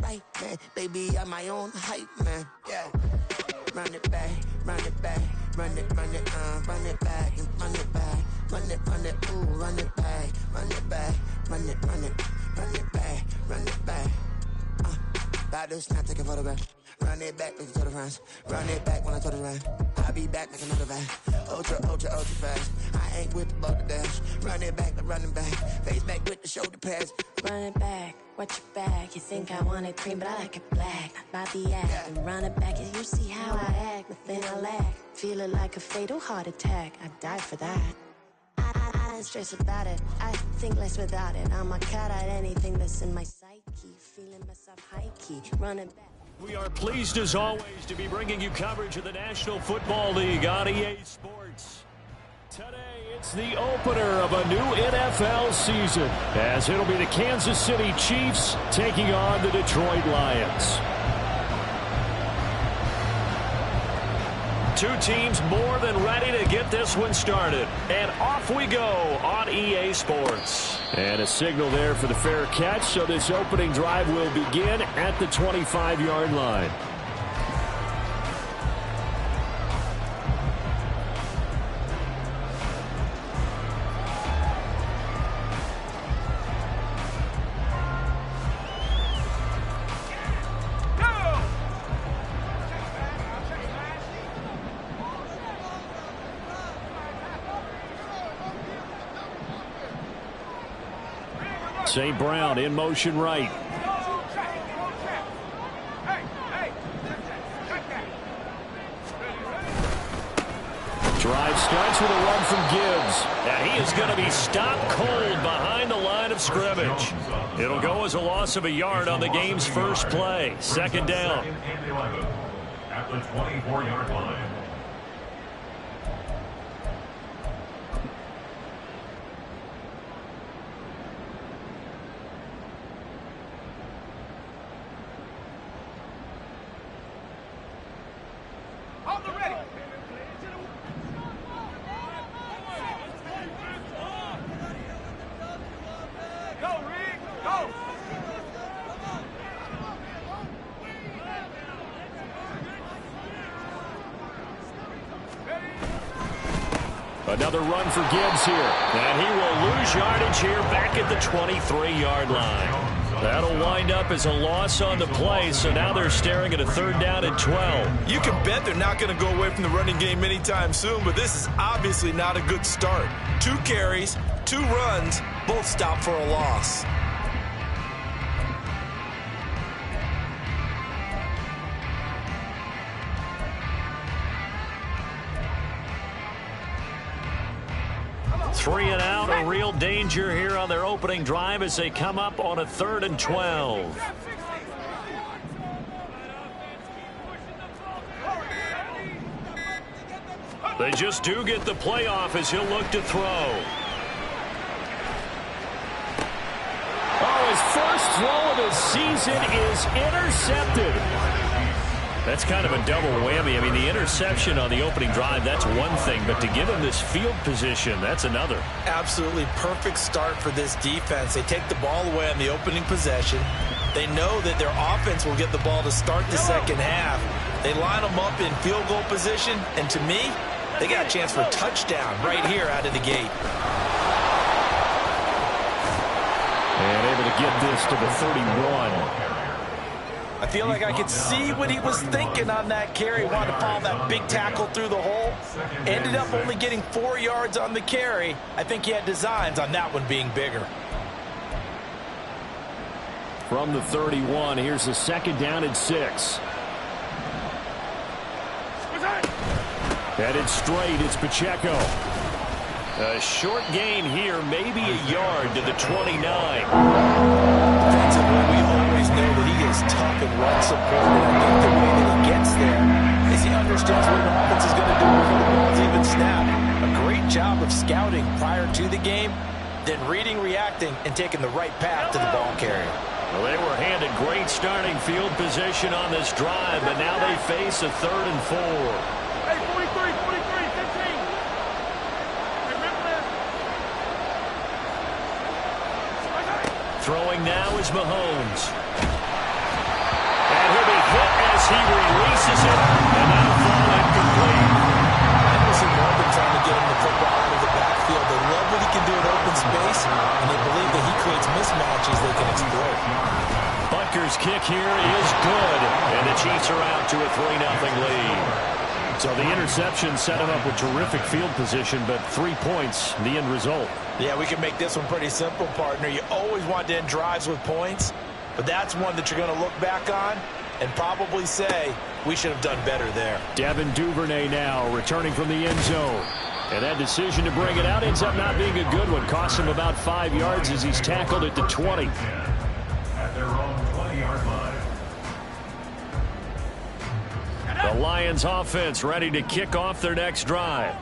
right, man. Baby, I'm my own hype, man. Yeah. Run it back, run it back, run it back, and run it back, ooh, run it back, run it back, run it back, run it back. About to snap, take a photograph. Run it back, make it to the runs. Run it back when I turn around. I'll be back like another van. Ultra fast. I ain't with the ball to dash. Run it back, like running back. Face back with the shoulder pads. Run it back, watch your back. You think I want it cream, but I like it black. About the act, and run it back. You see how I act, nothing I lack. Feeling like a fatal heart attack. I'd die for that. I don't stress about it. I think less without it. I'm a cat at anything that's in my psyche. Feeling myself high key. Running back. We are pleased as always to be bringing you coverage of the National Football League on EA Sports. Today it's the opener of a new NFL season, as it'll be the Kansas City Chiefs taking on the Detroit Lions. Two teams more than ready to get this one started. And off we go on EA Sports. And a signal there for the fair catch, so this opening drive will begin at the 25-yard line. St. Brown in motion right. Drive starts with a run from Gibbs. And he is going to be stopped cold behind the line of scrimmage. It'll go as a loss of a yard on the game's first play. Second down. At the 24-yard line. Another run for Gibbs here. And he will lose yardage here back at the 23-yard line. That'll wind up as a loss on the play, so now they're staring at a third down and 12. You can bet they're not going to go away from the running game anytime soon, but this is obviously not a good start. 2 carries, 2 runs, both stopped for a loss. Three and out, a real danger here on their opening drive as they come up on a 3rd and 12. They just do get the playoff as he'll look to throw. Oh, his first throw of the season is intercepted. That's kind of a double whammy. I mean, the interception on the opening drive, that's one thing, but to give him this field position, that's another. Absolutely perfect start for this defense. They take the ball away on the opening possession. They know that their offense will get the ball to start the second half. They line them up in field goal position, and to me, they got a chance for a touchdown right here out of the gate. And able to get this to the 31. I feel like I could see what he was thinking on that carry. Wanted to follow that big tackle through the hole. Ended up only getting 4 yards on the carry. I think he had designs on that one being bigger. From the 31, here's a second down and 6. Headed straight, it's Pacheco. A short gain here, maybe a yard to the 29. Defensively, we always know that he is tough and run supported. I think the way that he gets there is he understands what the offense is going to do before the ball's even snapped. A great job of scouting prior to the game, then reading, reacting, and taking the right path to the ball carrier. Well, they were handed great starting field position on this drive, but now they face a 3rd and 4. Hey, 43, 15. Throwing now is Mahomes. hit as he releases it, and that'll fall incomplete. Henderson Morgan trying to get him the football out of the backfield. They love what he can do in open space, and they believe that he creates mismatches they can exploit. Butker's kick here is good, and the Chiefs are out to a 3-0 lead. So the interception set him up with terrific field position, but 3 points, the end result. Yeah, we can make this one pretty simple, partner. You always want to end drives with points, but that's one that you're going to look back on and probably say, we should have done better there. Devin Duvernay now returning from the end zone. And that decision to bring it out ends up not being a good one. Costs him about 5 yards as he's tackled at the 20. At their own 20-yard line. The Lions offense ready to kick off their next drive.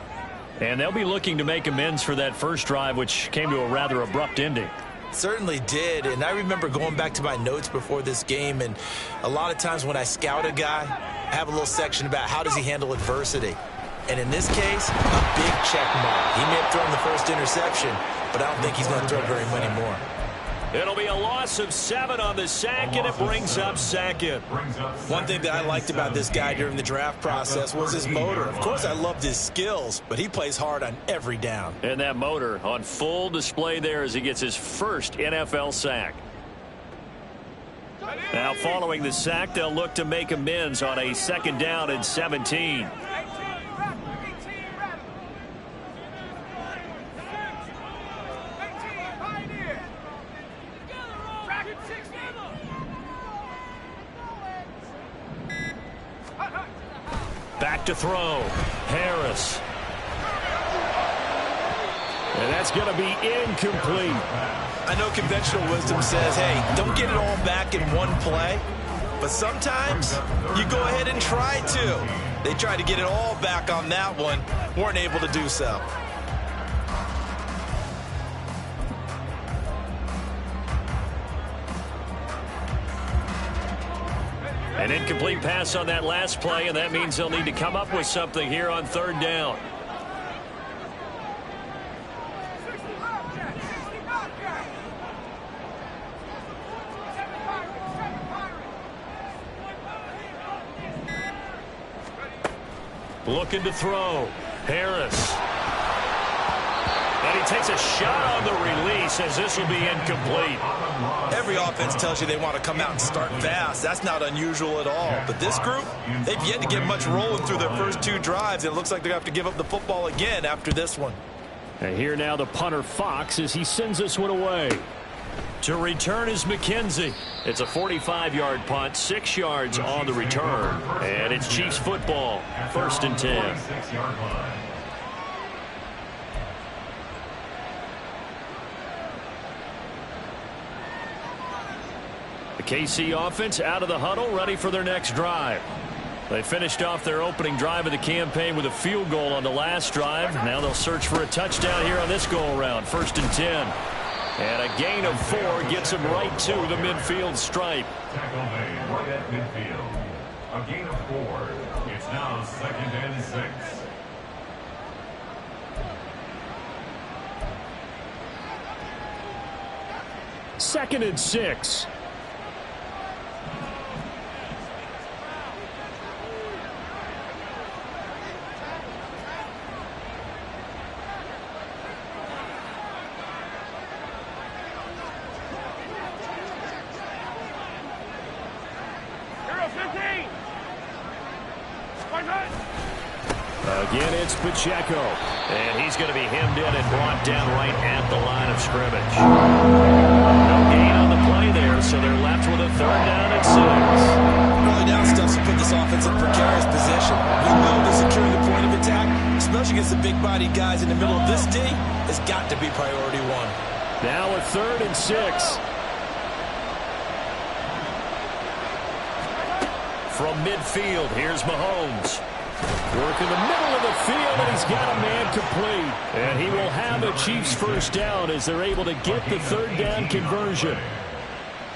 And they'll be looking to make amends for that first drive, which came to a rather abrupt ending. Certainly did, and I remember going back to my notes before this game, and a lot of times when I scout a guy, I have a little section about how does he handle adversity. And in this case, a big check mark. He may have thrown the first interception, but I don't think he's going to throw very many more. It'll be a loss of 7 on the sack, and it brings up second. One thing that I liked about this guy during the draft process was his motor. Of course, I loved his skills, but he plays hard on every down. And that motor on full display there as he gets his first NFL sack. Now, following the sack, they'll look to make amends on a 2nd down and 17. Back to throw. Harris. And that's going to be incomplete. I know conventional wisdom says, hey, don't get it all back in one play. But sometimes you go ahead and try to. They tried to get it all back on that one. Weren't able to do so. An incomplete pass on that last play, and that means they'll need to come up with something here on 3rd down. Looking to throw. Harris. And he takes a shot on the release as this will be incomplete. Every offense tells you they want to come out and start fast. That's not unusual at all. But this group, they've yet to get much rolling through their first 2 drives. And it looks like they're going to have to give up the football again after this one. And here now the punter Fox as he sends this one away. To return is McKenzie. It's a 45-yard punt, 6 yards on the return. And it's Chiefs football, 1st and 10. The KC offense out of the huddle, ready for their next drive. They finished off their opening drive of the campaign with a field goal on the last drive. Now they'll search for a touchdown here on this go-around, 1st and 10. And a gain of 4 gets them right to the midfield stripe. Tackle made right at midfield. A gain of 4. It's now 2nd and 6. Second and 6. Again, it's Pacheco. And he's going to be hemmed in and brought down right at the line of scrimmage. No gain on the play there, so they're left with a 3rd down and 6. Early down stuff's to put this offense in precarious position. We know that securing the point of attack, especially against the big-bodied guys in the middle of this D, has got to be priority 1. Now a 3rd and 6. From midfield, here's Mahomes. Working the middle of the field, and he's got a man complete. And he will have a Chiefs 1st down as they're able to get the 3rd down conversion.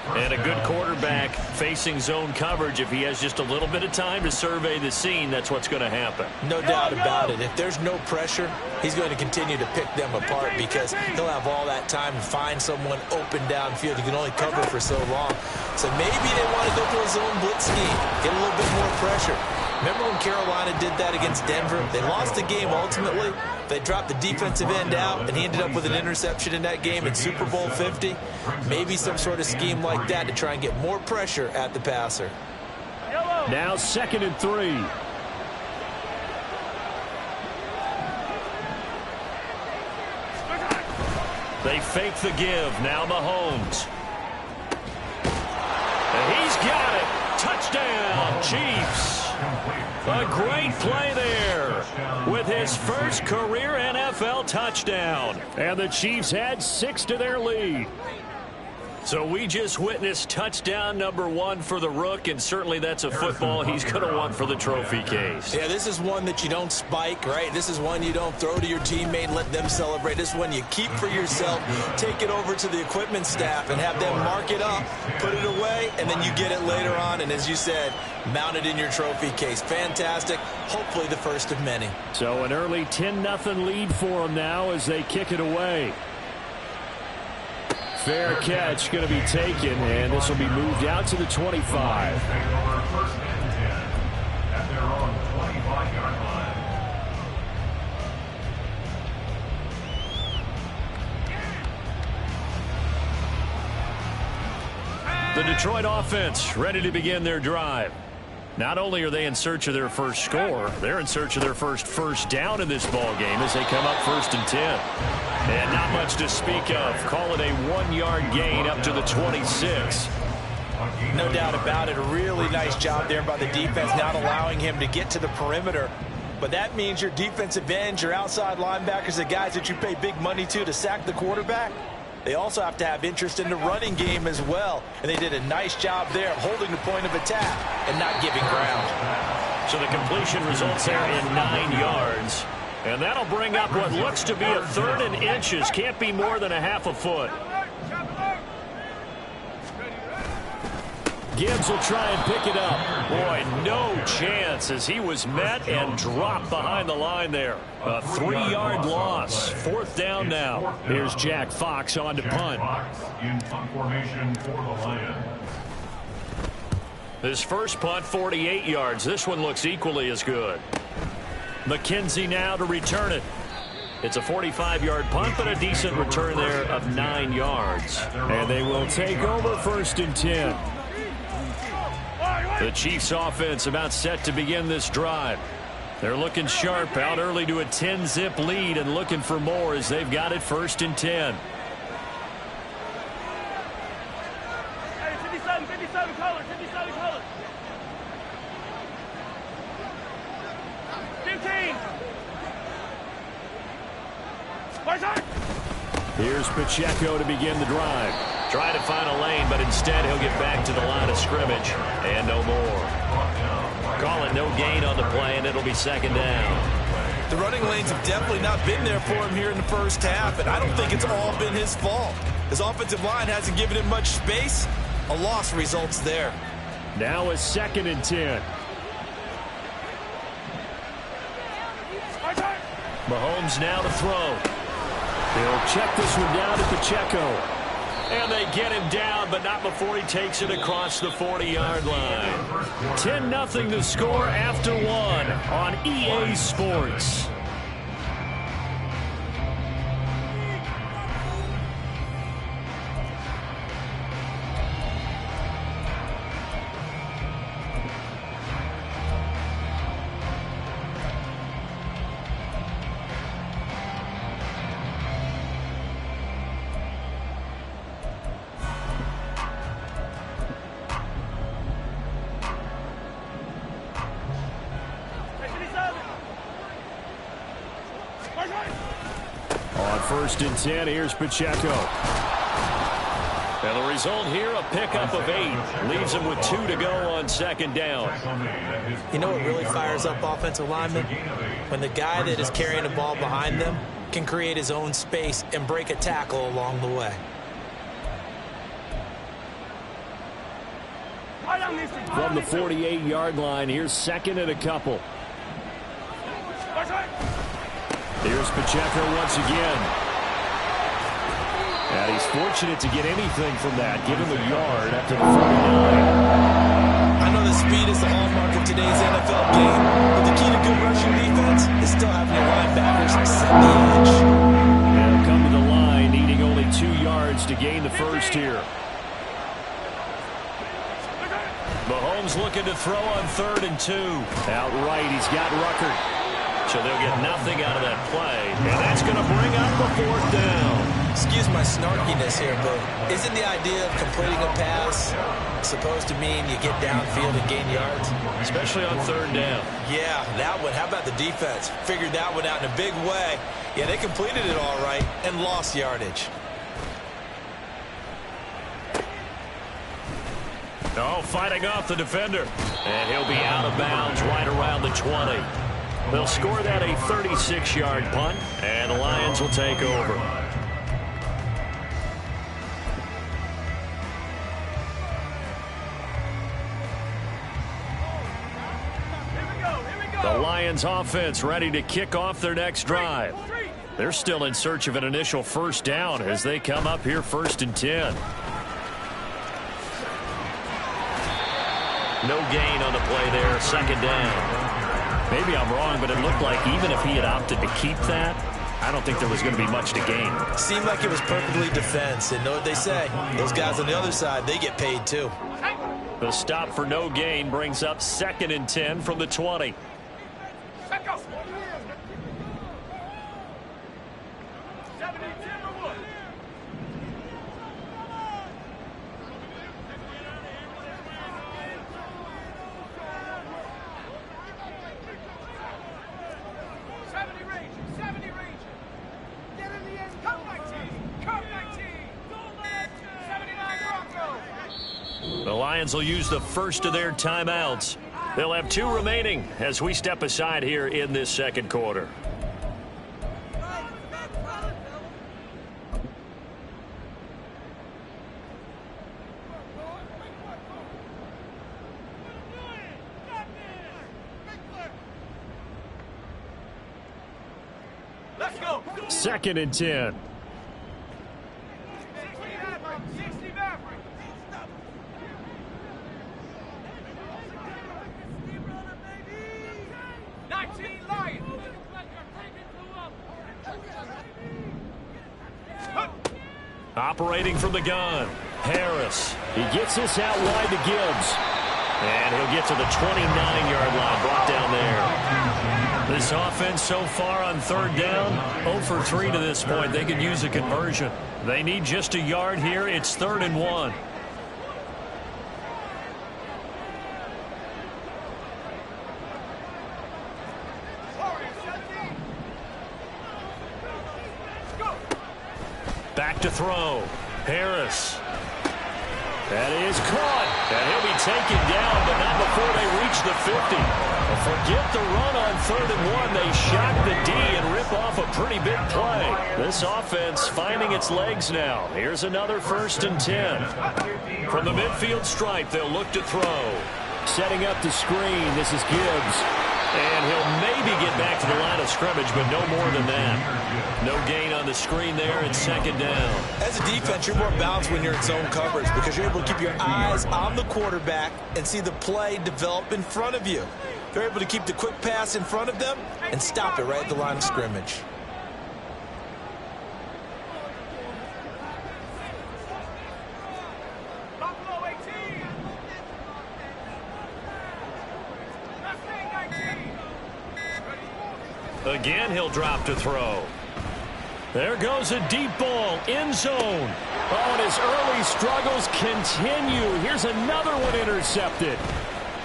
And a good quarterback facing zone coverage, if he has just a little bit of time to survey the scene, that's what's going to happen. No doubt about it. If there's no pressure, he's going to continue to pick them apart because he'll have all that time to find someone open downfield. He can only cover for so long. So maybe they want to go to a zone blitz scheme, get a little bit more pressure. Remember when Carolina did that against Denver? They lost the game ultimately. They dropped the defensive end out, and he ended up with an interception in that game in Super Bowl 50. Maybe some sort of scheme like that to try and get more pressure at the passer. Now 2nd and 3. They fake the give. Now Mahomes. And he's got it. Touchdown, Chiefs. A great play there with his first career NFL touchdown. And the Chiefs add 6 to their lead. So we just witnessed touchdown number 1 for the Rook, and certainly that's a football he's going to want for the trophy case. Yeah, this is one that you don't spike, right? This is one you don't throw to your teammate and let them celebrate. This is one you keep for yourself, take it over to the equipment staff and have them mark it up, put it away, and then you get it later on, and as you said, mount it in your trophy case. Fantastic. Hopefully the first of many. So an early 10-0 lead for them now as they kick it away. Fair catch going to be taken, and this will be moved out to the 25. First and 10 at their own 25-yard line. The Detroit offense ready to begin their drive. Not only are they in search of their first score, they're in search of their first down in this ball game as they come up 1st and 10. And not much to speak of. Call it a 1-yard gain up to the 26. No doubt about it. A really nice job there by the defense, not allowing him to get to the perimeter. But that means your defensive ends, your outside linebackers, the guys that you pay big money to sack the quarterback, they also have to have interest in the running game as well. And they did a nice job there holding the point of attack and not giving ground. So the completion results there in 9 yards. And that'll bring up what looks to be a 3rd and inches. Can't be more than a half a foot. Gibbs will try and pick it up. Boy, no chance as he was met and dropped behind the line there. A 3-yard loss. 4th down now. Here's Jack Fox on to punt. In punt formation for the Lions. His first punt, 48 yards. This one looks equally as good. McKenzie now to return it. It's a 45-yard punt, but a decent return there of 9 yards. And they will take over 1st and 10. The Chiefs offense about set to begin this drive. They're looking sharp, out early to a 10-zip lead and looking for more as they've got it 1st and 10. Hey, 57 colors, 57 colors. 15. Here's Pacheco to begin the drive. Try to find a lane, but instead he'll get back to the line of scrimmage. And no more. Call it no gain on the play, and it'll be 2nd down. The running lanes have definitely not been there for him here in the first half, and I don't think it's all been his fault. His offensive line hasn't given him much space. A loss results there. Now a 2nd and 10. Mahomes now to throw. He'll check this one down to Pacheco. And they get him down, but not before he takes it across the 40-yard line. 10-0 the score after 1 on EA Sports. On 1st and 10, here's Pacheco. And the result here, a pickup of 8. Leaves him with 2 to go on 2nd down. You know what really fires up offensive linemen? When the guy that is carrying the ball behind them can create his own space and break a tackle along the way. From the 48-yard line, here's second and a couple. Here's Pacheco once again. And he's fortunate to get anything from that. Give him a yard up to the 49. I know that speed is the hallmark of today's NFL game, but the key to good rushing defense is still having your linebackers set the edge. They'll come to the line, needing only 2 yards to gain the first here. Mahomes looking to throw on 3rd and 2. Outright, he's got Ruckert. So they'll get nothing out of that play, and that's going to bring up the 4th down. Excuse my snarkiness here, but isn't the idea of completing a pass supposed to mean you get downfield and gain yards? Especially on 3rd down. Yeah, that one. How about the defense? Figured that one out in a big way. Yeah, they completed it all right and lost yardage. Oh, fighting off the defender. And he'll be out of bounds right around the 20. They'll score that a 36-yard punt, and the Lions will take over. The Lions offense ready to kick off their next drive. They're still in search of an initial first down as they come up here 1st and 10. No gain on the play there, 2nd down. Maybe I'm wrong, but it looked like even if he had opted to keep that, I don't think there was going to be much to gain. Seemed like it was perfectly defense, and know what they say. Those guys on the other side, they get paid too. The stop for no gain brings up 2nd and 10 from the 20. The Lions will use the first of their timeouts. They'll have 2 remaining as we step aside here in this 2nd quarter. Let's go. 2nd and 10. Operating from the gun, Harris. He gets this out wide to Gibbs. And he'll get to the 29-yard line, brought down there. This offense so far on 3rd down, 0 for 3 to this point. They could use a conversion. They need just a yard here. It's 3rd and 1. Back to throw. Harris. That is caught. And he'll be taken down, but not before they reach the 50. Forget the run on 3rd and 1. They shock the D and rip off a pretty big play. This offense finding its legs now. Here's another 1st and 10. From the midfield stripe, they'll look to throw. Setting up the screen, this is Gibbs. And he'll maybe get back to the line of scrimmage, but no more than that. No gain on the screen there, and 2nd down. As a defense, you're more balanced when you're in zone coverage because you're able to keep your eyes on the quarterback and see the play develop in front of you. You're able to keep the quick pass in front of them and stop it right at the line of scrimmage. Again, he'll drop to throw. There goes a deep ball, end zone. Oh, and his early struggles continue. Here's another one intercepted.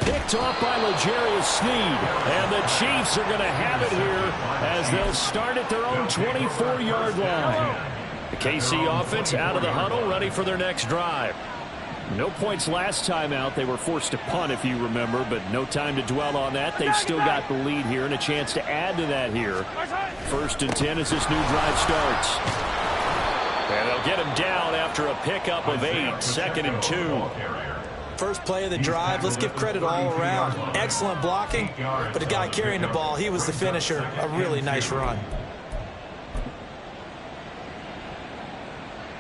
Picked off by L'Jarius Sneed. And the Chiefs are going to have it here as they'll start at their own 24-yard line. The KC offense out of the huddle, ready for their next drive. No points last time out. They were forced to punt, if you remember, but no time to dwell on that. They've still got the lead here and a chance to add to that here. 1st and 10 as this new drive starts. And they'll get him down after a pickup of 8. 2nd and 2. first play of the drive. Let's give credit all around. Excellent blocking, but the guy carrying the ball, he was the finisher. A really nice run.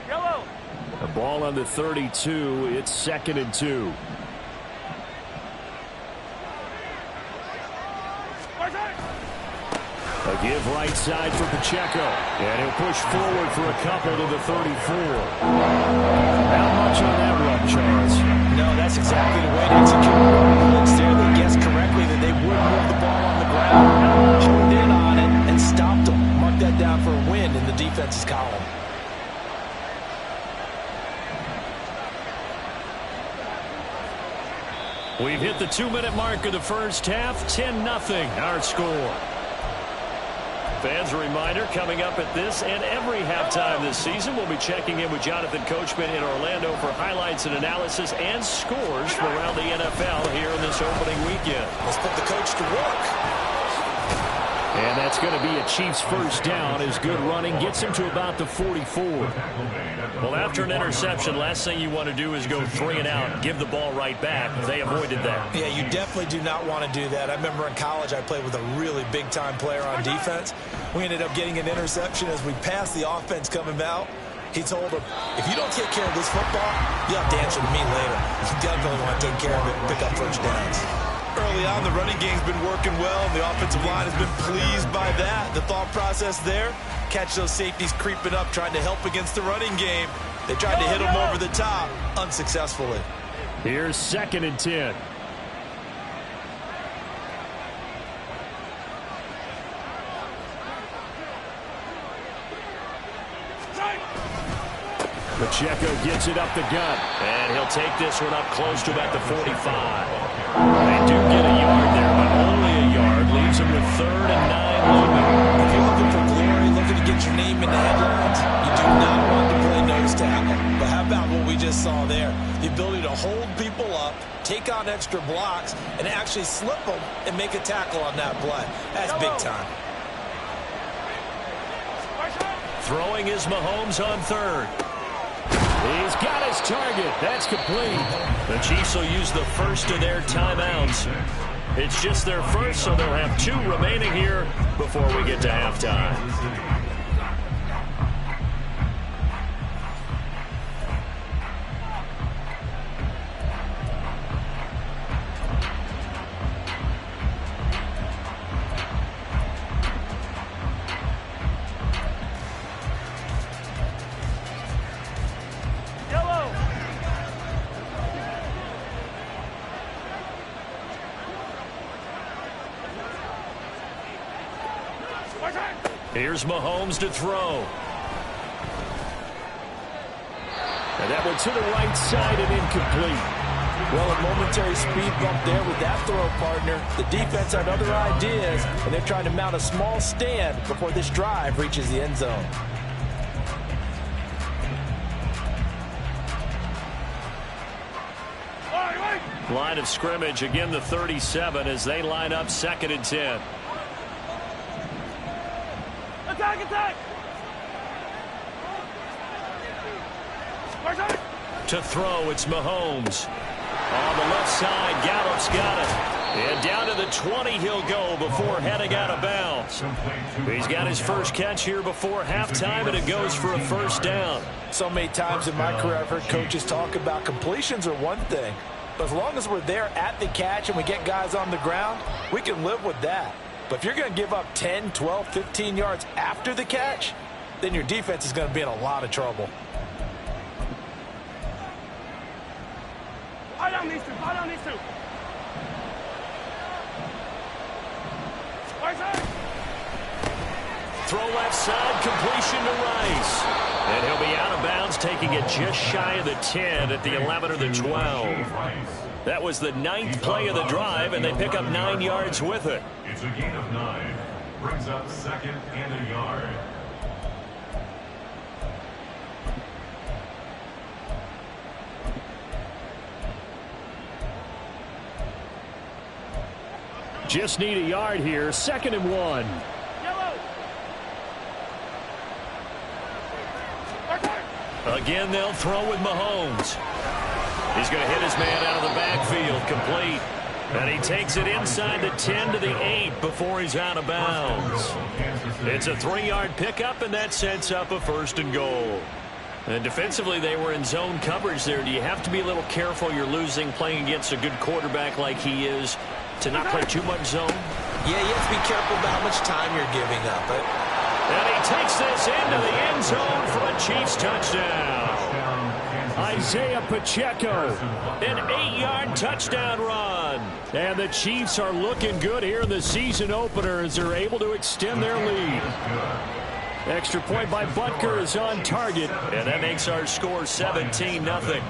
Yellow. The ball on the 32. It's 2nd and 2. A give right side for Pacheco. And he'll push forward for a couple to the 34. Not much on that run, Charles. No, that's exactly the way to execute the blitz there. They guessed correctly that they would move the ball on the ground, honed in on it, and stopped them. Mark that down for a win in the defense's column. We've hit the 2-minute mark of the first half. 10-0 our score. Fans, a reminder, coming up at this and every halftime this season, we'll be checking in with Jonathan Coachman in Orlando for highlights and analysis and scores from around the NFL here in this opening weekend. Let's put the coach to work. And that's going to be a Chiefs first down as good running gets him to about the 44. Well, after an interception, last thing you want to do is go 3 and out and give the ball right back. They avoided that. Yeah, you definitely do not want to do that. I remember in college I played with a really big-time player on defense. We ended up getting an interception as we passed the offense coming out. He told him, if you don't take care of this football, you'll have to answer to me later. You definitely want to take care of it and pick up first downs. Early on, the running game's been working well, and the offensive line has been pleased by that. The thought process there, catch those safeties creeping up, trying to help against the running game. They tried to hit them over the top, unsuccessfully. Here's 2nd and 10. Pacheco gets it up the gut, and he'll take this one up close to about the 45. They do get a yard there, but only a yard. Leaves them with 3rd and 9 looming. If you're looking for glory, looking to get your name in the headlines, you do not want to play nose tackle. But how about what we just saw there? The ability to hold people up, take on extra blocks, and actually slip them and make a tackle on that play. That's big time. Throwing is Mahomes on 3rd. He's got his target. That's complete. The Chiefs will use the first of their timeouts. It's just their first, so they'll have 2 remaining here before we get to halftime. Here's Mahomes to throw. And that one to the right side and incomplete. Well, a momentary speed bump there with that throw, partner. The defense had other ideas, and they're trying to mount a small stand before this drive reaches the end zone. Line of scrimmage, again the 37 as they line up 2nd and 10. Attack, attack! To throw, it's Mahomes. On the left side, Gallup's got it. And down to the 20 he'll go before heading out of bounds. He's got his first catch here before halftime, and it goes for a first down. So many times in my career I've heard coaches talk about completions are one thing. But as long as we're there at the catch and we get guys on the ground, we can live with that. But if you're going to give up 10, 12, 15 yards after the catch, then your defense is going to be in a lot of trouble. Hold on these two, hold on these two. Right side. Throw left side, completion to Rice. And he'll be out of bounds, taking it just shy of the 10 at the 11 or the 12. That was the 9th play of the drive, and they pick up 9 yards with it. It's a gain of 9. Brings up 2nd and a yard. Just need a yard here. 2nd and 1. Again, they'll throw with Mahomes. He's going to hit his man out of the backfield, complete. And he takes it inside the 10 to the 8 before he's out of bounds. It's a 3-yard pickup, and that sets up a 1st and goal. And defensively, they were in zone coverage there. Do you have to be a little careful? You're losing playing against a good quarterback like he is to not play too much zone? Yeah, you have to be careful about how much time you're giving up. And he takes this into the end zone for a Chiefs touchdown. Isaiah Pacheco, an 8-yard touchdown run. And the Chiefs are looking good here in the season opener as they're able to extend their lead. Extra point by Butker is on target, and that makes our score 17-0.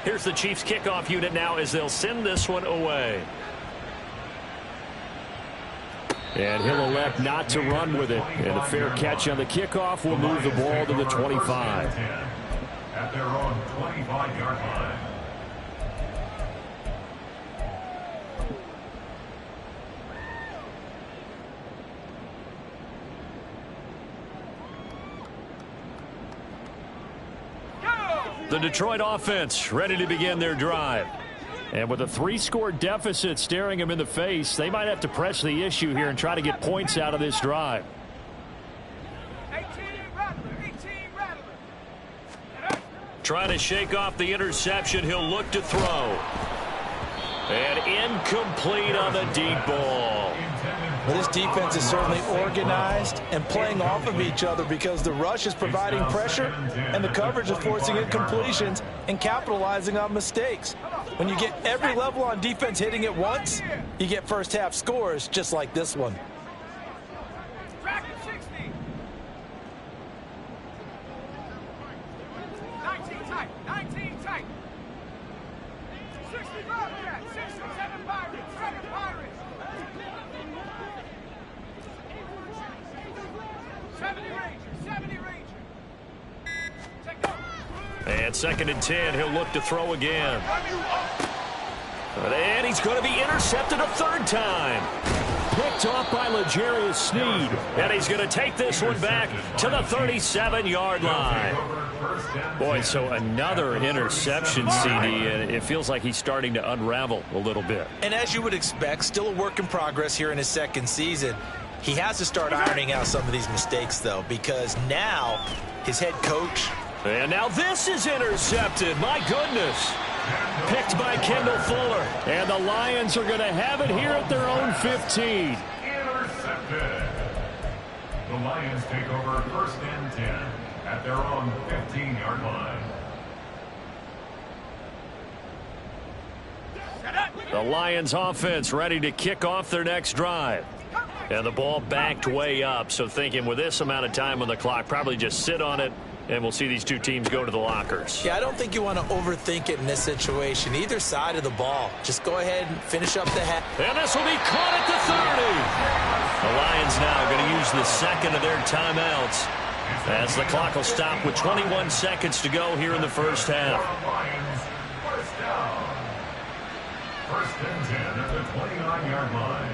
Here's the Chiefs kickoff unit now as they'll send this one away. And he'll elect not to run with it. And a fair catch on the kickoff will move the ball to the 25. At their own 25-yard line. The Detroit offense ready to begin their drive. And with a 3-score deficit staring them in the face, they might have to press the issue here and try to get points out of this drive. 18 Rattler. Trying to shake off the interception. He'll look to throw. And incomplete on the deep ball. Well, this defense is certainly organized and playing off of each other because the rush is providing pressure and the coverage is forcing incompletions and capitalizing on mistakes. When you get every level on defense hitting at once, you get first half scores just like this one. Track at 60. 19 tight. 65 cat. 67 Pirates. 7 Pirates. 70 Ranger. Take over. And 2nd and 10, he'll look to throw again. And he's going to be intercepted a 3rd time. Picked off by L'Jarius Sneed. And he's going to take this one back to the 37-yard line. Boy, so another interception, CD, and it feels like he's starting to unravel a little bit. And as you would expect, still a work in progress here in his 2nd season. He has to start ironing out some of these mistakes, though, because now his head coach. And now this is intercepted. My goodness. Picked by Kendall Fuller. And the Lions are going to have it here at their own 15. Intercepted. The Lions take over 1st and 10 at their own 15-yard line. The Lions offense ready to kick off their next drive. And the ball backed way up. So thinking with this amount of time on the clock, probably just sit on it, and we'll see these two teams go to the lockers. Yeah, I don't think you want to overthink it in this situation. Either side of the ball. Just go ahead and finish up the half. And this will be caught at the 30. The Lions now going to use the 2nd of their timeouts as the clock will stop with 21 seconds to go here in the 1st half. Lions, 1st down. 1st and 10 at the 29-yard line.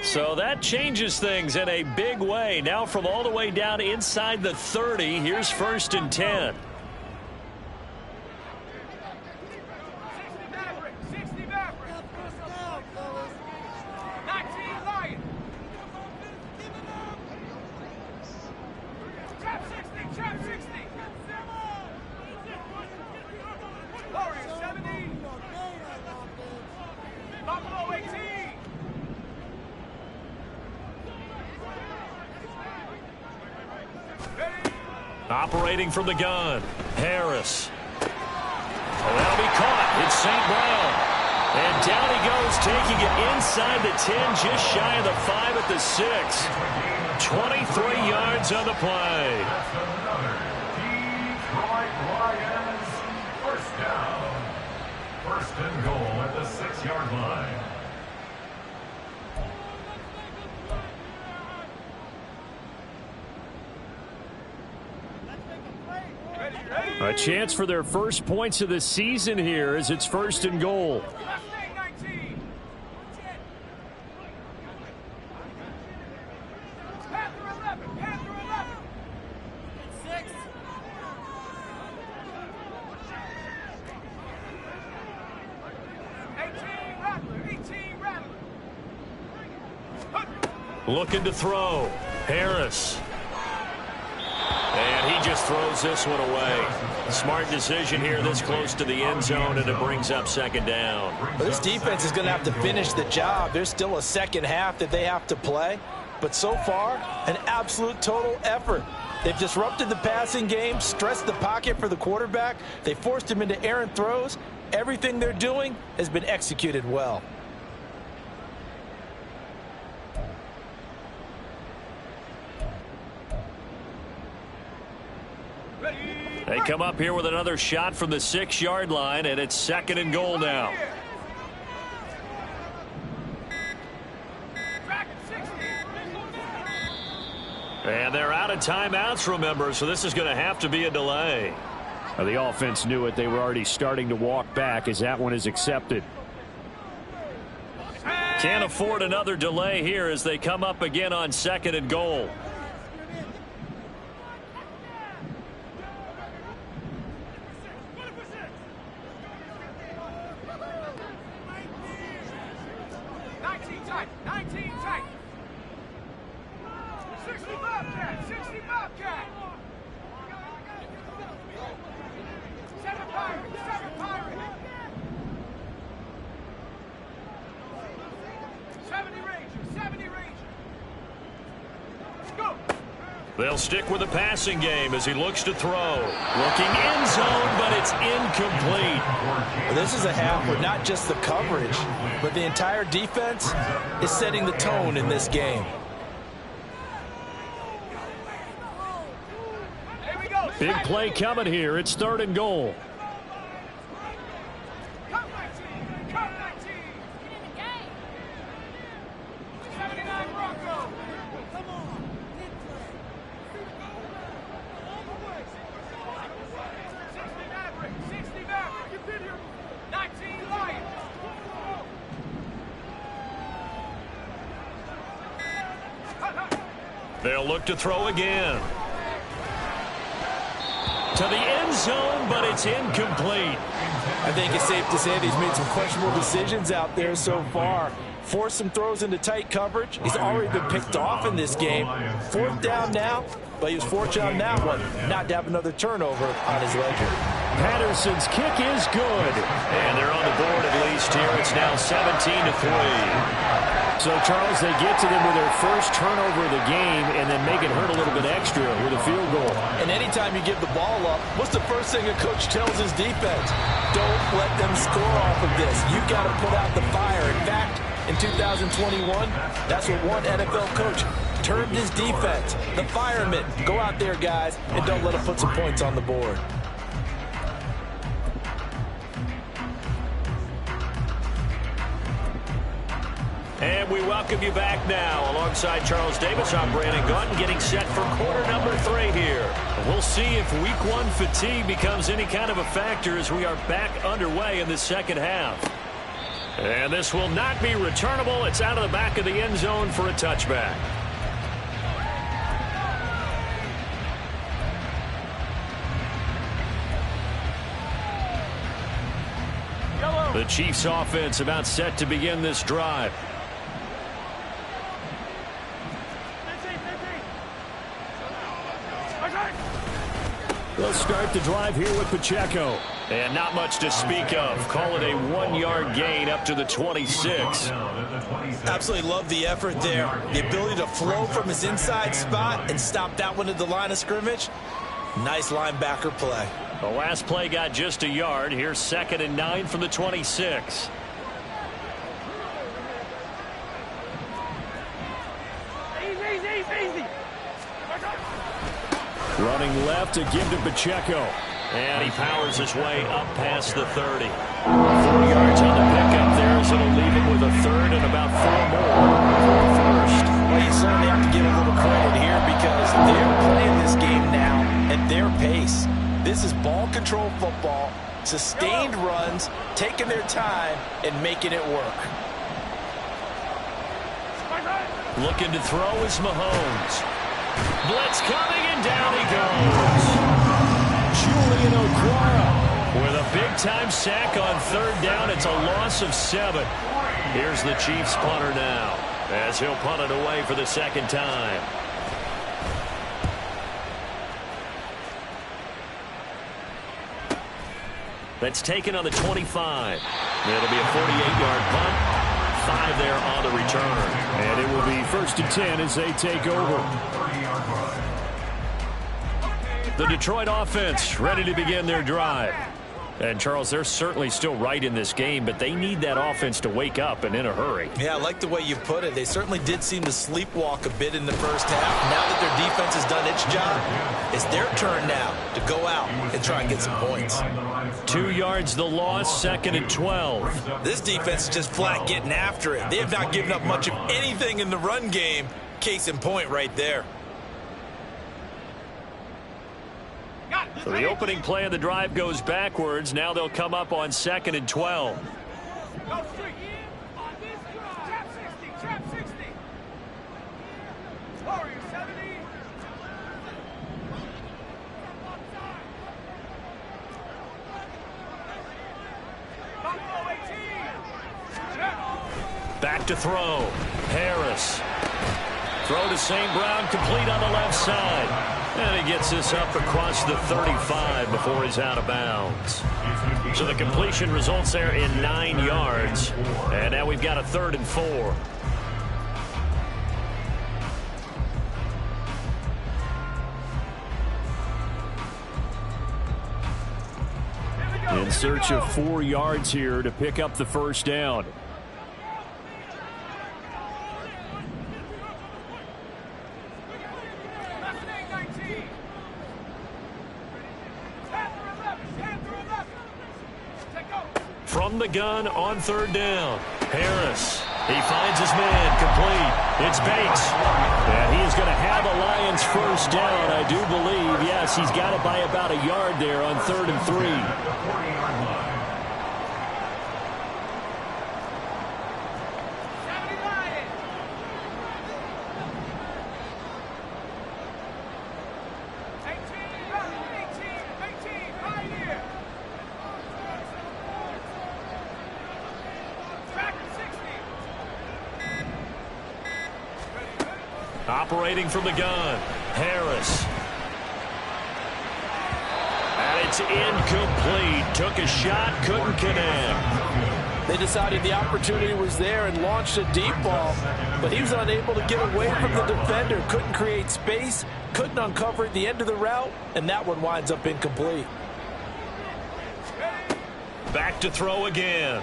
So that changes things in a big way. Now from all the way down inside the 30, here's 1st and 10. 60 Maverick. 19 Lion. Trap 60. Warriors 70. Buffalo 18. Operating from the gun, Harris. Oh, that'll be caught. It's St. Brown. And down he goes, taking it inside the 10, just shy of the 5 at the 6. 23 yards on the play. That's another Detroit Lions 1st down. 1st and goal at the 6-yard line. A chance for their first points of the season here as it's 1st and goal. Looking to throw. Harris. And he just throws this one away. Smart decision here this close to the end zone, and it brings up second down. Well, this defense is going to have to finish the job. There's still a second half that they have to play. But so far, an absolute total effort. They've disrupted the passing game, stressed the pocket for the quarterback. They forced him into errant throws. Everything they're doing has been executed well. They come up here with another shot from the 6-yard line, and it's second and goal now. And they're out of timeouts, remember, so this is going to have to be a delay. Well, the offense knew it. They were already starting to walk back as that one is accepted. Can't afford another delay here as they come up again on second and goal. They'll stick with the passing game as he looks to throw. Looking end zone, but it's incomplete. Well, this is a half where not just the coverage, but the entire defense is setting the tone in this game. Big play coming here. It's third and goal. They'll look to throw again. To the end zone, but it's incomplete. I think it's safe to say that he's made some questionable decisions out there so far. Forced some throws into tight coverage. He's already been picked off in this game. Fourth down now, but he was fortunate on that one not to have another turnover on his ledger. Patterson's kick is good. And they're on the board at least here. It's now 17-3. So, Charles, they get to them with their first turnover of the game and then make it hurt a little bit extra with a field goal. And anytime you give the ball up, what's the first thing a coach tells his defense? Don't let them score off of this. You got to put out the fire. In fact, in 2021, that's what one NFL coach termed his defense. The firemen. Go out there, guys, and don't let them put some points on the board. And we welcome you back now. Alongside Charles Davis, I'm Brandon Gaudin, getting set for quarter number 3 here. We'll see if week 1 fatigue becomes any kind of a factor as we are back underway in the second half. And this will not be returnable. It's out of the back of the end zone for a touchback. The Chiefs offense about set to begin this drive. They'll start the drive here with Pacheco. And not much to speak of. Call it a 1-yard gain up to the 26. Absolutely love the effort there. The ability to flow from his inside spot and stop that one at the line of scrimmage. Nice linebacker play. The last play got just a yard. Here's 2nd and 9 from the 26. Easy. Running left to give to Pacheco. And he powers his way up past the 30. 4 yards on the pickup there, so it'll leave him with a third and about 4 more for the first. Well, you certainly have to give a little credit here because they're playing this game now at their pace. This is ball control football, sustained runs, taking their time, and making it work. Looking to throw is Mahomes. Blitz coming, and down he goes. Julian Okwara with a big-time sack on 3rd down. It's a loss of 7. Here's the Chiefs punter now. as he'll punt it away for the second time. That's taken on the 25. It'll be a 48-yard punt. 5 there on the return. And it will be 1st and 10 as they take over. The Detroit offense ready to begin their drive. And, Charles, they're certainly still right in this game, but they need that offense to wake up and in a hurry. Yeah, I like the way you put it. They certainly did seem to sleepwalk a bit in the first half. Now that their defense has done its job, it's their turn now to go out and try and get some points. 2 yards the loss, 2nd and 12. This defense is just flat getting after it. They have not given up much of anything in the run game. Case in point right there. So the opening play of the drive goes backwards. Now they'll come up on 2nd and 12. Go straight on this drive. Trap 60, trap 60. Warriors 70. Buffalo 18. Check. Back to throw. Harris. Throw to St. Brown, complete on the left side. And he gets this up across the 35 before he's out of bounds. So the completion results there in 9 yards. And now we've got a 3rd and 4. In search of 4 yards here to pick up the first down. From the gun on 3rd down. Harris. He finds his man. Complete. It's Bates. And he is going to have a Lions first down, I do believe. Yes, he's got it by about a yard there on 3rd and 3. Operating from the gun, Harris. And it's incomplete. Took a shot, couldn't connect. They decided the opportunity was there and launched a deep ball, but he was unable to get away from the defender. Couldn't create space, couldn't uncover the end of the route, and that one winds up incomplete. Back to throw again.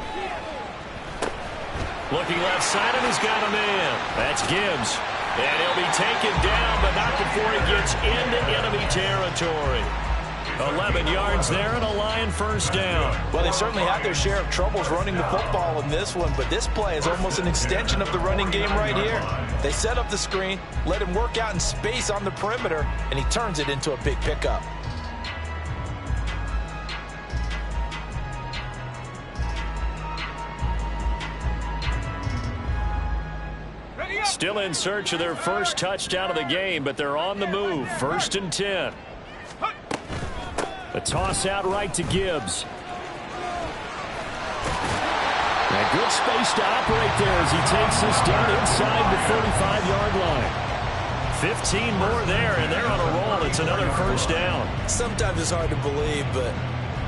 Looking left side, and he's got a man. That's Gibbs. And he'll be taken down, but not before he gets into enemy territory. 11 yards there and a Lion first down. Well, they certainly had their share of troubles running the football in this one, but this play is almost an extension of the running game right here. They set up the screen, let him work out in space on the perimeter, and he turns it into a big pickup. Still in search of their first touchdown of the game, but they're on the move. 1st and 10. A toss out right to Gibbs. And good space to operate there as he takes this down inside the 35-yard line. 15 more there, and they're on a roll. It's another first down. Sometimes it's hard to believe, but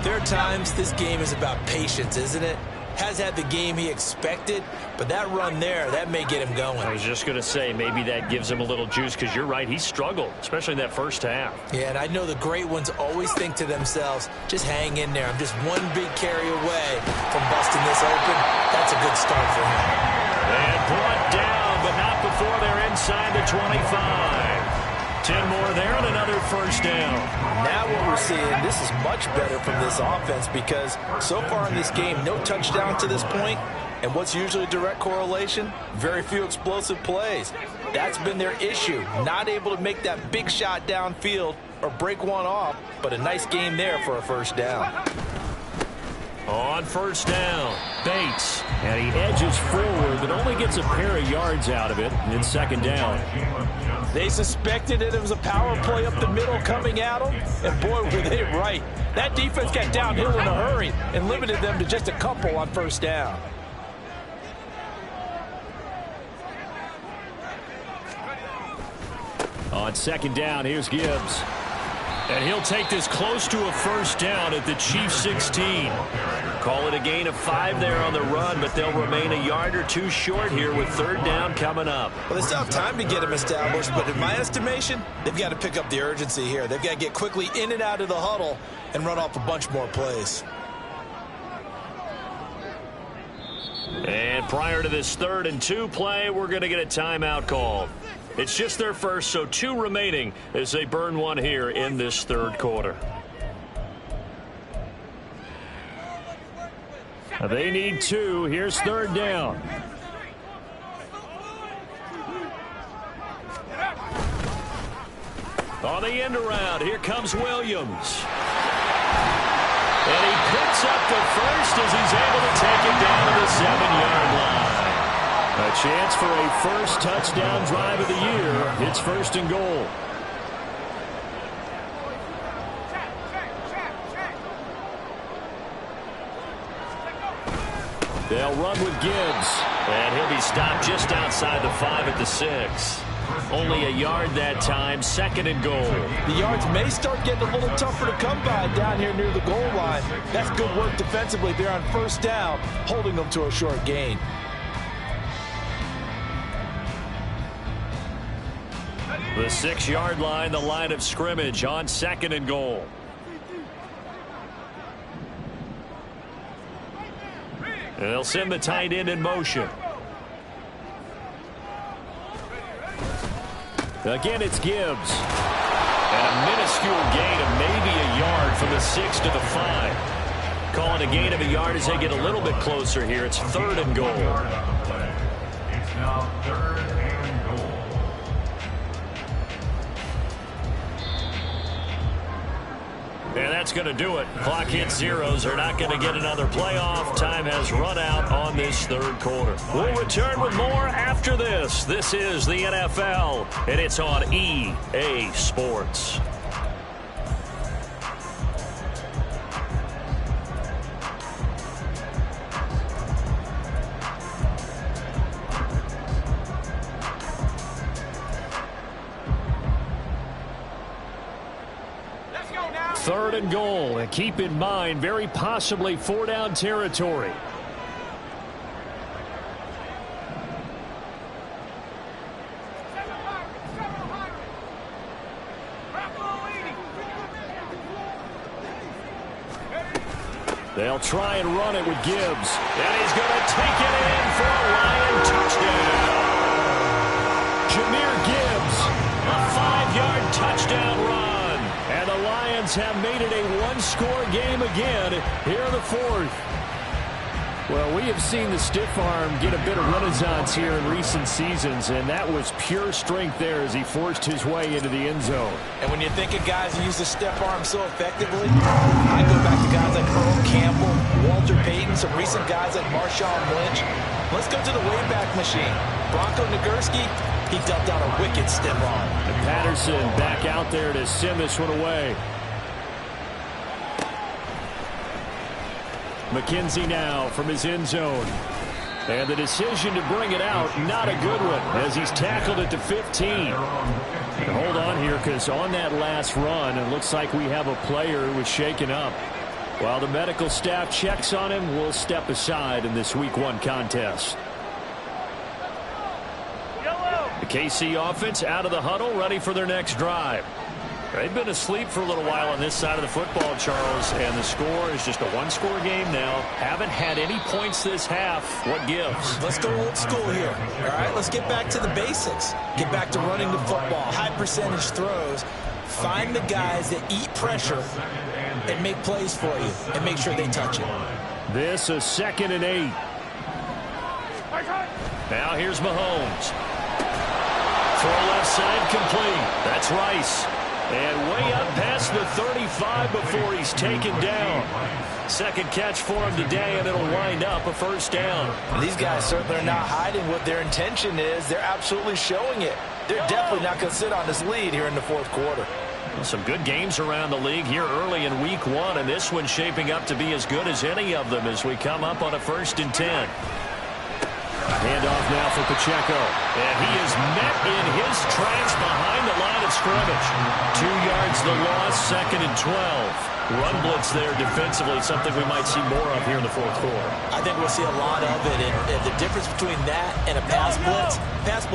there are times this game is about patience, isn't it? Has had the game he expected, but that run there, that may get him going. I was just going to say, maybe that gives him a little juice, because you're right, he struggled, especially in that first half. Yeah, and I know the great ones always think to themselves, just hang in there. I'm just one big carry away from busting this open. That's a good start for him. And brought down, but not before they're inside the 25. 10 more there and another first down. Now what we're seeing, this is much better from this offense because so far in this game, no touchdown to this point. And what's usually a direct correlation? Very few explosive plays. That's been their issue. Not able to make that big shot downfield or break one off, but a nice game there for a first down. On first down, Bates. And he edges forward, but only gets a pair of yards out of it in 2nd down. They suspected it was a power play up the middle coming at them, and boy, were they right. That defense got downhill in a hurry and limited them to just a couple on first down. On second down, here's Gibbs. And he'll take this close to a first down at the Chiefs 16. Call it a gain of 5 there on the run, but they'll remain a yard or two short here with third down coming up. Well, they still have time to get him established, but in my estimation, they've got to pick up the urgency here. They've got to get quickly in and out of the huddle and run off a bunch more plays. And prior to this 3rd and 2 play, we're going to get a timeout called. It's just their first, so 2 remaining as they burn one here in this 3rd quarter. They need 2. Here's 3rd down. On the end around, here comes Williams. And he picks up the first as he's able to take it down to the 7-yard line. A chance for a first touchdown drive of the year. It's 1st and goal. They'll run with Gibbs. And he'll be stopped just outside the 5 at the 6. Only a yard that time, 2nd and goal. The yards may start getting a little tougher to come by down here near the goal line. That's good work defensively there on first down, holding them to a short gain. The 6-yard line, the line of scrimmage on 2nd and goal. And they'll send the tight end in motion. Again, it's Gibbs. And a minuscule gain of maybe a yard from the 6 to the 5. Calling a gain of a yard as they get a little bit closer here. It's 3rd and goal. It's now 3rd and goal. And that's going to do it. Clock hits zeros. They're not going to get another playoff. Time has run out on this 3rd quarter. We'll return with more after this. This is the NFL, and it's on EA Sports. Third and goal, and keep in mind, very possibly 4-down territory. They'll try and run it with Gibbs. And he's going to take it in for a Lion touchdown. Jahmyr Gibbs, a 5-yard touchdown run. And the Lions have made it a one-score game again here in the 4th. Well, we have seen the stiff arm get a bit of renaissance here in recent seasons, and that was pure strength there as he forced his way into the end zone. And when you think of guys who use the stiff arm so effectively, I go back to guys like Earl Campbell, Walter Payton, some recent guys like Marshawn Lynch. Let's go to the Wayback Machine. Bronco Nagurski, he dealt out a wicked stiff arm. And Patterson back out there to send this one away. McKenzie now from his end zone. And the decision to bring it out, not a good one, as he's tackled it to 15. And hold on here, because on that last run, it looks like we have a player who was shaken up. While the medical staff checks on him, we'll step aside in this Week 1 contest. The KC offense out of the huddle, ready for their next drive. They've been asleep for a little while on this side of the football, Charles, and the score is just a one-score game now. Haven't had any points this half. What gives? Let's go old school here. All right, let's get back to the basics. Get back to running the football, high percentage throws. Find the guys that eat pressure and make plays for you and make sure they touch it. This is 2nd and 8. Now here's Mahomes. Throw left side complete. That's Rice. And way up past the 35 before he's taken down. Second catch for him today, and it'll wind up a first down. These guys certainly are not hiding what their intention is. They're absolutely showing it. They're definitely not going to sit on this lead here in the 4th quarter. Well, some good games around the league here early in Week 1, and this one's shaping up to be as good as any of them as we come up on a 1st and 10. Handoff now for Pacheco. And he is met in his tracks behind the line of scrimmage. 2 yards the loss, 2nd and 12. Run blitz there defensively, something we might see more of here in the fourth quarter. I think we'll see a lot of it, and the difference between that and a pass blitz,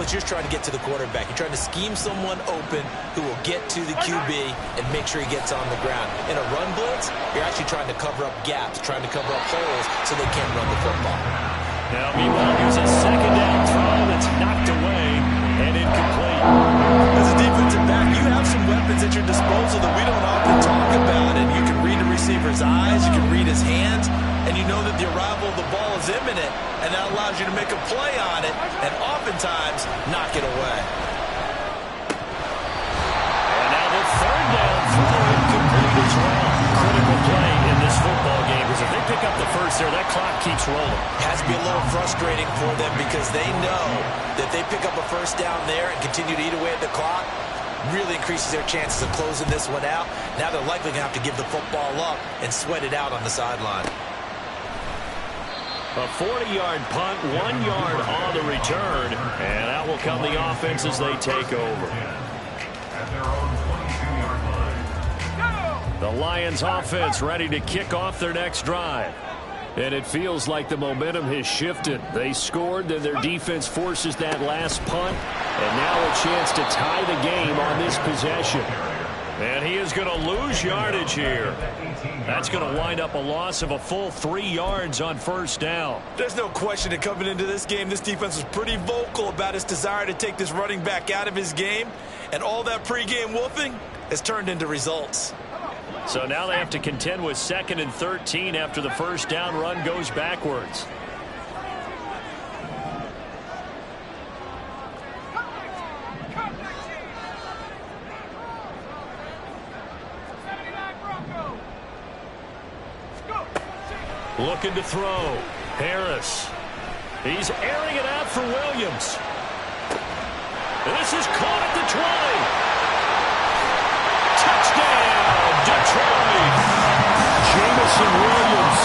you're trying to get to the quarterback. You're trying to scheme someone open who will get to the QB and make sure he gets on the ground. In a run blitz, you're actually trying to cover up gaps, trying to cover up holes so they can't run the football. Now, meanwhile, here's a 2nd down throw that's knocked away and incomplete. As a defensive back, you have some weapons at your disposal that we don't often talk about, and you can read the receiver's eyes, you can read his hands, and you know that the arrival of the ball is imminent, and that allows you to make a play on it and oftentimes knock it away. And now the 3rd down throw incomplete as well. Critical play in this football game, because if they pick up the first there, that clock keeps rolling. Has to be a little frustrating for them because they know that they pick up a first down there and continue to eat away at the clock, really increases their chances of closing this one out. Now they're likely going to have to give the football up and sweat it out on the sideline. A 40-yard punt, 1 yard on the return, and out will come the offense as they take over. At their own 22-yard line. The Lions offense ready to kick off their next drive. And it feels like the momentum has shifted. They scored, then their defense forces that last punt, and now a chance to tie the game on this possession. And he is going to lose yardage here. That's going to wind up a loss of a full 3 yards on first down. There's no question that coming into this game, this defense was pretty vocal about its desire to take this running back out of his game, and all that pregame wolfing has turned into results. So now they have to contend with 2nd and 13 after the first down run goes backwards. Looking to throw. Harris. He's airing it out for Williams. This is caught at the 20. Touchdown, Detroit. Jameson Williams,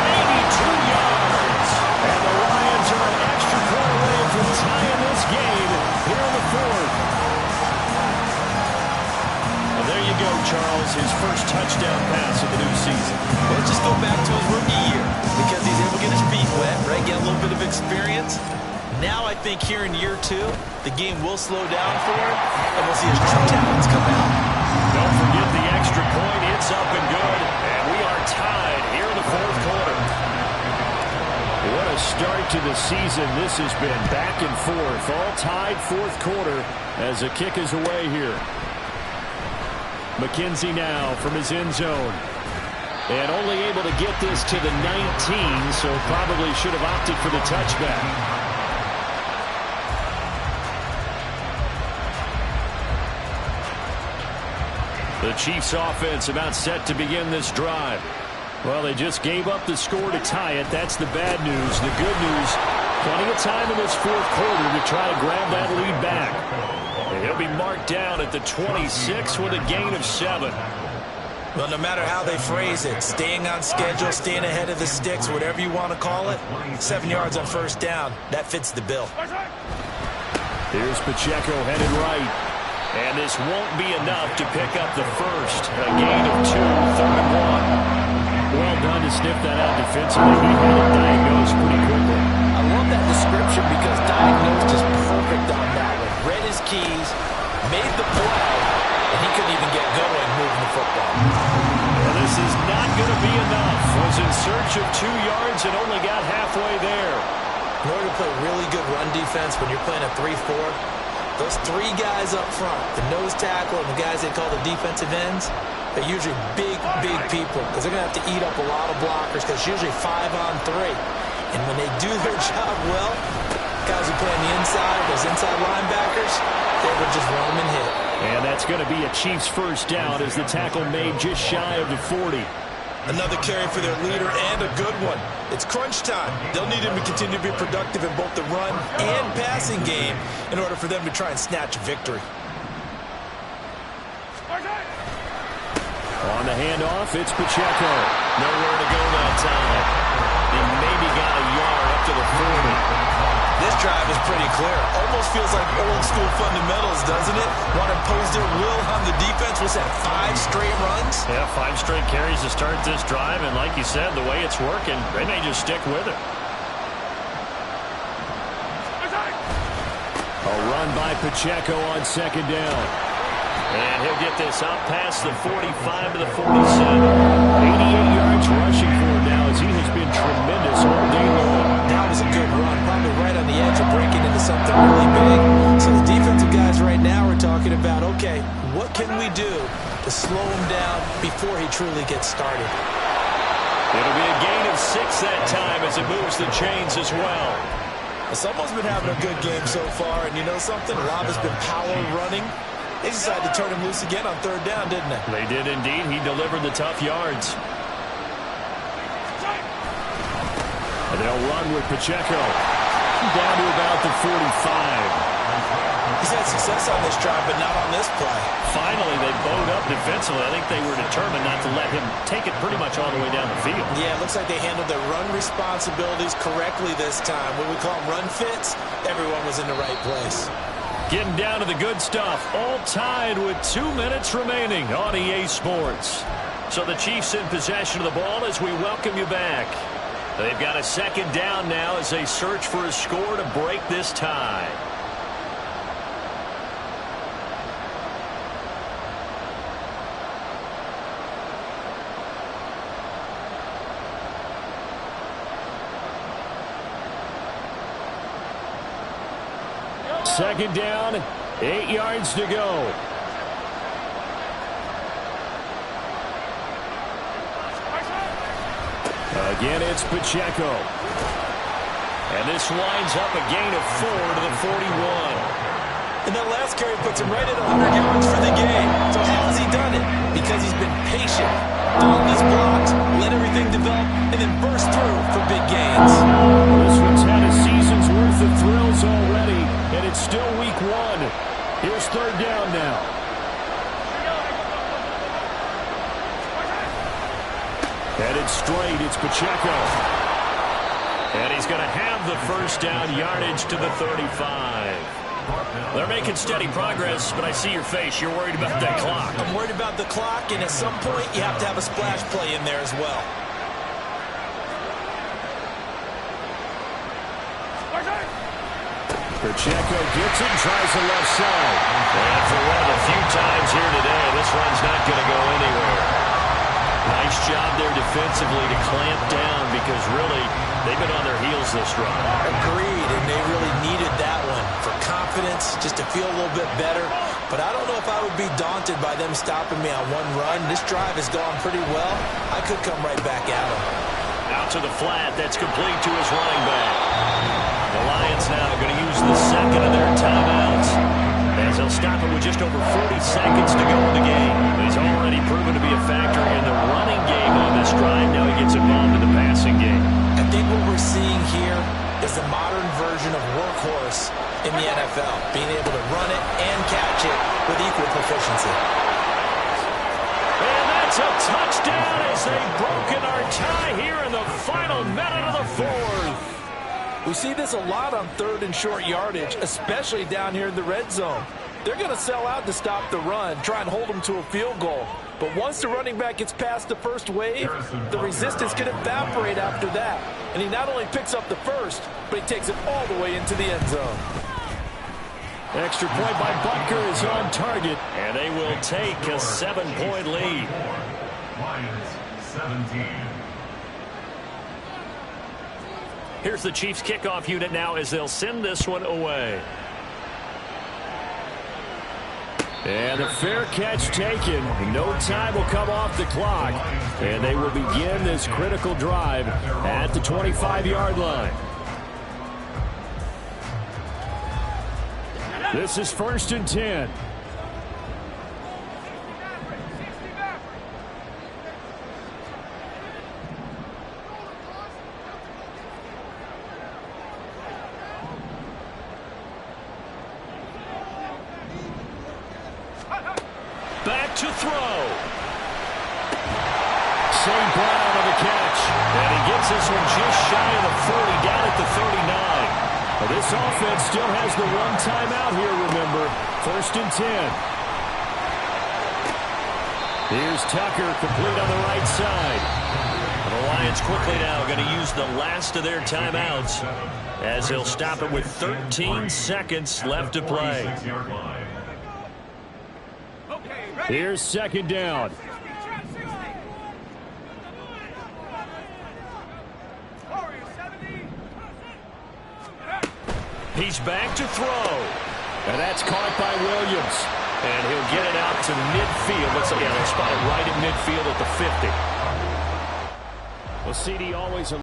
82 yards. And the Lions are an extra point away from tying this game here in the 4th. And there you go, Charles, his first touchdown pass of the new season. Well, let's just go back to his rookie year because he's able to get his feet wet, right? Get a little bit of experience. Now I think here in year 2, the game will slow down for him, and we'll see his true talents come out. Don't forget the extra point. It's up and good, and we are tied here in the 4th quarter. What a start to the season this has been. Back and forth, all tied 4th quarter as the kick is away here. McKenzie now from his end zone. And only able to get this to the 19, so probably should have opted for the touchback. The Chiefs offense about set to begin this drive. Well, they just gave up the score to tie it. That's the bad news. The good news, plenty of time in this 4th quarter to try to grab that lead back. And he'll be marked down at the 26 with a gain of 7. Well, no matter how they phrase it, staying on schedule, staying ahead of the sticks, whatever you want to call it, 7 yards on first down, that fits the bill. Here's Pacheco headed right. And this won't be enough to pick up the first. A gain of 2, 3rd and 1. Well done to sniff that out defensively. He had it diagnosed pretty quickly. I love that description because diagnosed is perfect on that one. Read his keys, made the play, and he couldn't even get going moving the football. Well, this is not going to be enough. Was in search of 2 yards and only got halfway there. In order to play really good run defense when you're playing a 3-4, those 3 guys up front, the nose tackle and the guys they call the defensive ends, they're usually big people because they're going to have to eat up a lot of blockers because it's usually 5-on-3. And when they do their job well, guys who play on the inside, those inside linebackers, they will just run them and hit. And that's going to be a Chiefs first down as the tackle made just shy of the 40. Another carry for their leader and a good one. It's crunch time. They'll need him to continue to be productive in both the run and passing game in order for them to try and snatch a victory. On the handoff, it's Pacheco. Nowhere to go that time. He maybe got a yard up to the 40. This drive is pretty clear. Almost feels like old school fundamentals, doesn't it? Want to impose their will on the defense. What's that, 5 straight runs? Yeah, 5 straight carries to start this drive, and like you said, the way it's working, they may just stick with it. A run by Pacheco on second down. And he'll get this out past the 45 to the 47. 88 yards rushing for him now as he has been tremendous all day long. That was a good run, probably right on the edge of breaking into something really big. So the defensive guys right now are talking about, okay, what can we do to slow him down before he truly gets started? It'll be a gain of 6 that time as it moves the chains as well. Someone's been having a good game so far, and you know something? Lava's been power running. They decided to turn him loose again on third down, didn't they? They did indeed. He delivered the tough yards. And they'll run with Pacheco down to about the 45. He's had success on this drive, but not on this play. Finally, they bowed up defensively. I think they were determined not to let him take it pretty much all the way down the field. Yeah, it looks like they handled their run responsibilities correctly this time. When we call them run fits, everyone was in the right place. Getting down to the good stuff. All tied with 2 minutes remaining on EA Sports. So the Chiefs in possession of the ball as we welcome you back. They've got a second down now as they search for a score to break this tie. Second down, 8 yards to go. Again, it's Pacheco. And this winds up a gain of 4 to the 41. And that last carry puts him right at 100 yards for the game. So how has he done it? Because he's been patient, followed his blocks, let everything develop, and then burst through for big gains. This one's had a season's worth of thrills already, and it's still week 1. Here's third down now. Headed straight, it's Pacheco. And he's going to have the first down, yardage to the 35. They're making steady progress, but I see your face. You're worried about that clock. I'm worried about the clock, and at some point, you have to have a splash play in there as well. Pacheco gets it and tries the left side. And for one of the few times here today, this one's not going to go anywhere. Nice job there defensively to clamp down because really they've been on their heels this drive. Agreed, and they really needed that one for confidence, just to feel a little bit better. But I don't know if I would be daunted by them stopping me on one run. This drive has gone pretty well. I could come right back at them. Out to the flat. That's complete to his running back. The Lions now going to use the second of their timeouts as they'll stop it with just over 40 seconds to go in the game. He's already proven to be a factor in the running game on this drive. Now he gets involved in the passing game. I think what we're seeing here is the modern version of workhorse in the NFL, being able to run it and catch it with equal proficiency. And that's a touchdown as they've broken our tie here in the final minute of the fourth. We see this a lot on third and short yardage, especially down here in the red zone. They're going to sell out to stop the run, try and hold them to a field goal. But once the running back gets past the first wave, the resistance can evaporate after that. And he not only picks up the first, but he takes it all the way into the end zone. Extra point by Butker is on target, and they will take a 7-point lead. Lions 17. Here's the Chiefs kickoff unit now as they'll send this one away. And a fair catch taken. No time will come off the clock. And they will begin this critical drive at the 25-yard line. This is 1st and 10. Back to throw. St. Brown on the catch. And he gets this one just shy of the 40, down at the 39. Well, this offense still has the one timeout here, remember. 1st and 10. Here's Tucker, complete on the right side. And the Lions quickly now going to use the last of their timeouts as they'll stop it with 13 seconds left to play. Here's 2nd down. He's back to throw. And that's caught by Williams. And he'll get it out to midfield. Let's see, yeah, they'll spot it right at midfield at the 50. Well, CD always